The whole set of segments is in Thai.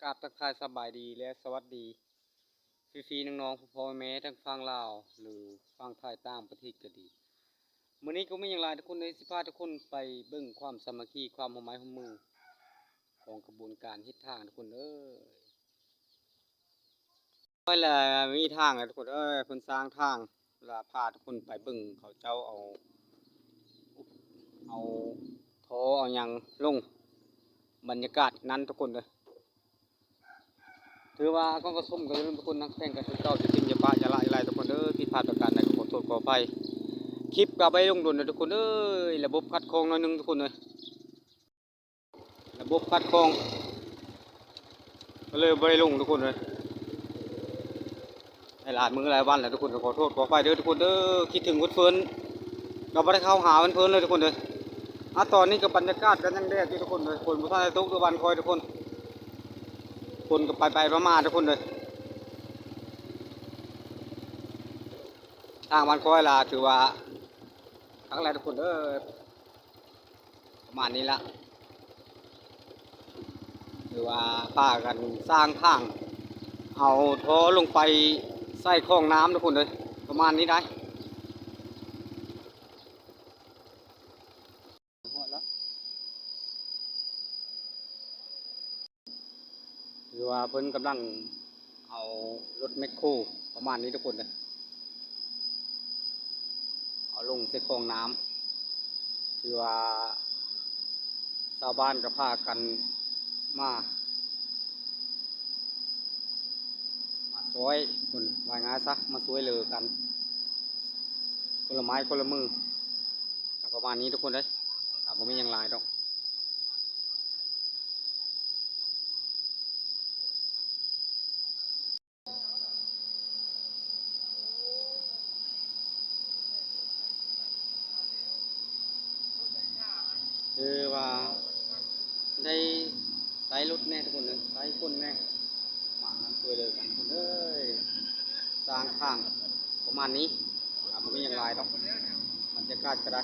กราบทักทายสบายดีและสวัสดีพี่ๆน้องๆพ่อแม่ทั้งฟังลาวหรือฟังไทยต่างประเทศก็ดีมื้อนี้ก็มีอย่างไรทุกคนในสิพาทุกคนไปเบิ่งความสามัคคีความร่วมไม้ร่วมมือของกระบวนการเฮ็ดทางทุกคนก็แหละมีทางทุกคนเพิ่นสร้างทางแล้วพาทุกคนไปเบิ่งเขาเจ้าเอาท่อเอาหยังลงบรรยากาศนั้นทุกคนถือว่าก็กระสมกันทุกคนนักแข่งกันทุกเจ้าจะทิ้งจะปะจะละอะไรทุกคนผิดพลาดประการใดก็ขอโทษขออภัยคลิปก็ไปลงดุนทุกคนระบบคัดกรองหน่อยนึงทุกคนเลยระบบคัดกรองก็เลยไปลงทุกคนเลยในหลายมื้อหลายวันแล้วทุกคนขอโทษขออภัยทุกคนคิดถึงวุ้นเฟิร์นเราไม่ได้เข้าหาวุ้นเฟิร์นเลยทุกคนเลยตอนนี้ก็บรรยากาศกันยังแดดทุกคนเลยคนบุษราตกทุกวันคอยทุกคนคนก็ไปประมาณทุกคนเลยทางวันคอยล่ะถือว่าทั้งหลายทุกคนประมาณนี้ละถือว่าป้ากันสร้างทางเอาท่อลงไปใส่คลองน้ำทุกคนเลยประมาณนี้ได้ถือว่าเพิ่นกำลังเอารถแมคโครประมาณนี้ทุกคนเลยเอาลงใส่คลองน้ำถือว่าชาวบ้านก็พากันมาซอยคนวายงานซะมาซวยเลยกันคนละไม้คนละมือประมาณนี้ทุกคนเลยกับผมไม่ยังลายดอกคือว่าได้ใส่รถแน่ทุกคนเลยใส่คนแน่มาซวยเลยกันคนสร้างข้างประมาณนี้ผมไม่ยังลายดอกมันจะกล้าก็ได้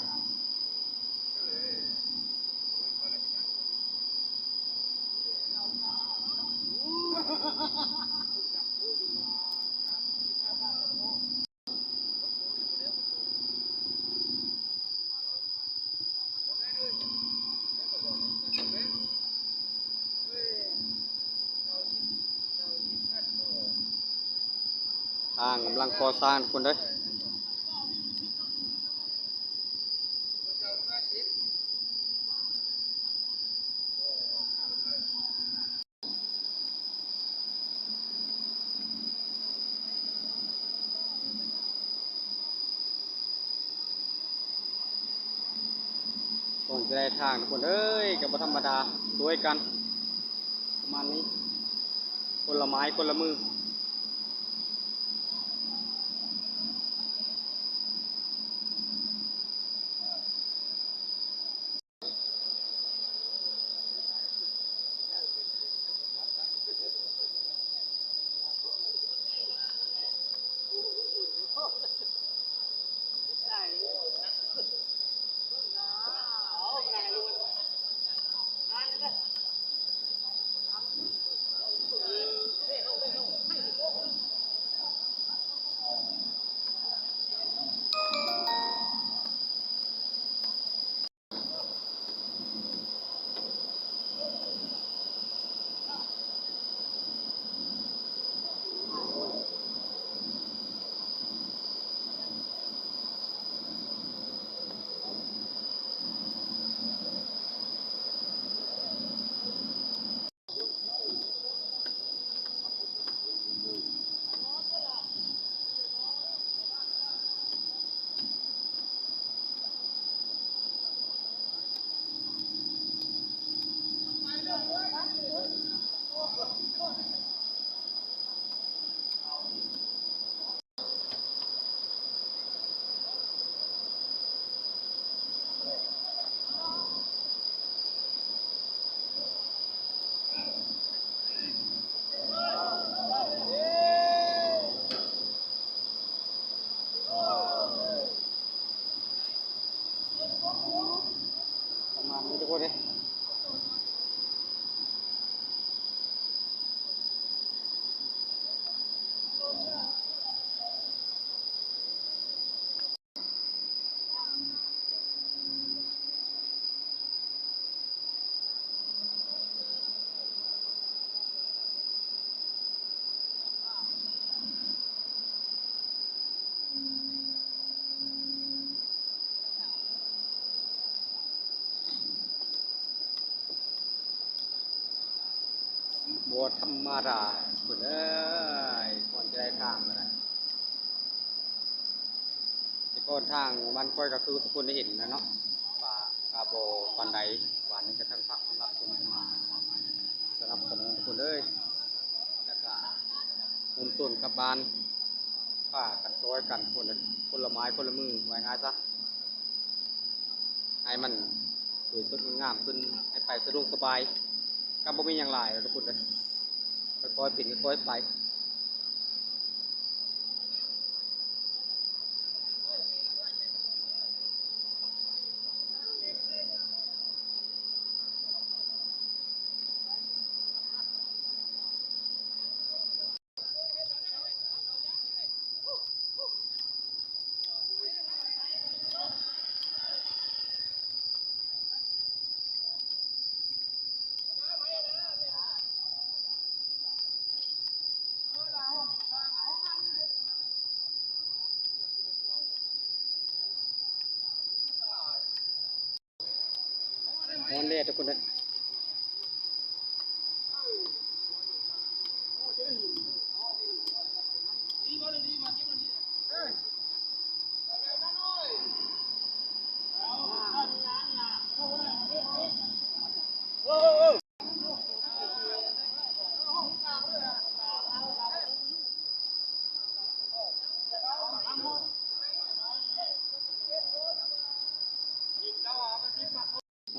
ทางกำลังก่อสร้างคนก่อนจะได้ทางทุกคนกับธรรมดาด้วยกันประมาณนี้คนละไม้คนละมือ บัวธรรมดาคุณเอ้ยก่อนจะได้ทางมาได้แต่ก่อนทางมันค่อยก็คือทุกคนได้เห็นนะเนาะป่ากาโบปันไดหวานนี่จะทั้งพักสำหรับคนจะมาสนับสนุนทุกคนเลยแล้วก็มุมต้นกับบานป่ากันซอยกันคนละไม้คนละมือไว้ง่ายซะให้มันสวยสดงามขึ้นให้ไปสะดวกสบายก็บ่มีอย่างไรทุกคนเลยค่อยๆปิดค่อยๆไปวันนี้ทุกคนเลย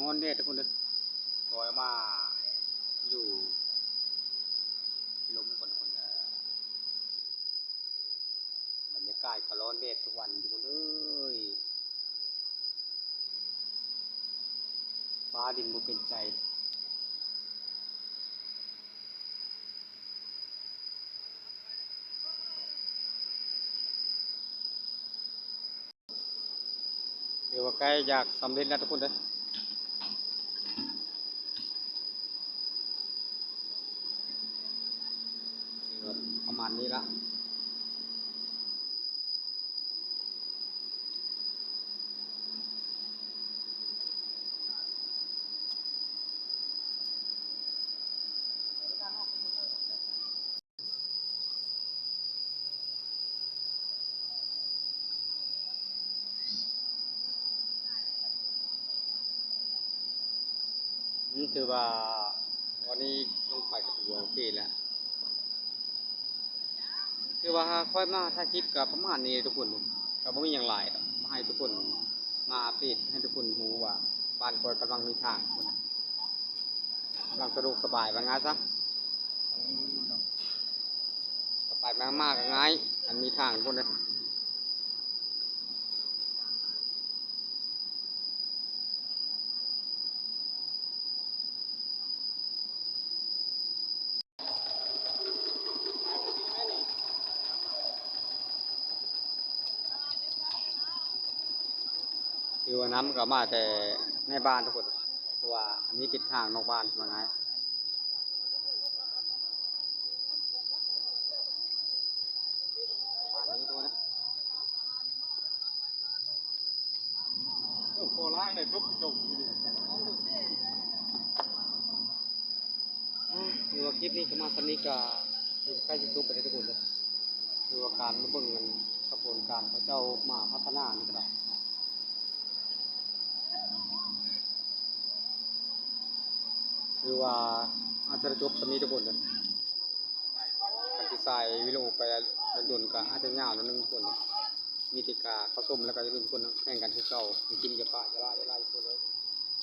วันนี้ทุกคนเลยถอยมาอยู่ลมคนคนบรรยากาศก็ร้อนแดดทุกวันทุกคนเอ้ยฟ้าดินบ่เป็นใจเดี๋ยวว่าใกล้อยากสำเร็จแล้วทุกคนเลยประมาณนี้ละนี่ถือว่าวันนี้ลงไปก็ถือว่าโอเคแล้วคือว่าค่อยมาถ่ายคลิปกับประมาณนี้ทุกคนก็บ่มีอย่างไรหรอกมาให้ทุกคนมาอัปเดตให้ทุกคนรู้ว่าบ้านค่อยกำลังมีทางทุกคนกำลังสะดวกสบายว่าง่ายซะสบายมากๆก็ง่ายอันมีทางทุกคนเลยคือว่าน้ำก็มาแต่ในบ้านทุกคนเพราะว่าอันนี้ปิดทางนอกบ้านว่าง่ายบ้านนี้ทุกคนนะโคราชเนี่ยทุกจบเลย คือว่าคลิปนี้ก็มาสนิทกับคือใกล้จะจบไปได้ทุกคนเลยคือว่าการมาเบิ่งกันกระบวนการเขาเจ้ามาพัฒนานี่ก็ได้คือว่าอาจจะจบสมีทุกคนเลยการที่ใส่วิดีโอไปโดนๆก็อาจจะยาวนิดนึงทุกคนเลยมีติกาเขาส้มแล้วก็จะลืมคนแข่งกันคือเก่ากินจะป่าจะไล่ทุกคนเลย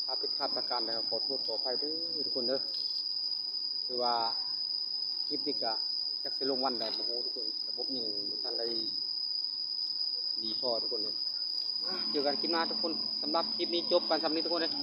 ถ้าผิดพลาดประการใดก็ขอโทษขออภัยด้วยทุกคนเด้อคือว่าคลิปนี้ก็จักสิลงวันใดบ่ฮู้ทุกคนระบบยังบ่ทันได้ดีพอทุกคนเลยเจอกันคลิปหน้าทุกคนสำหรับคลิปนี้จบกันสำนี้ทุกคนเลย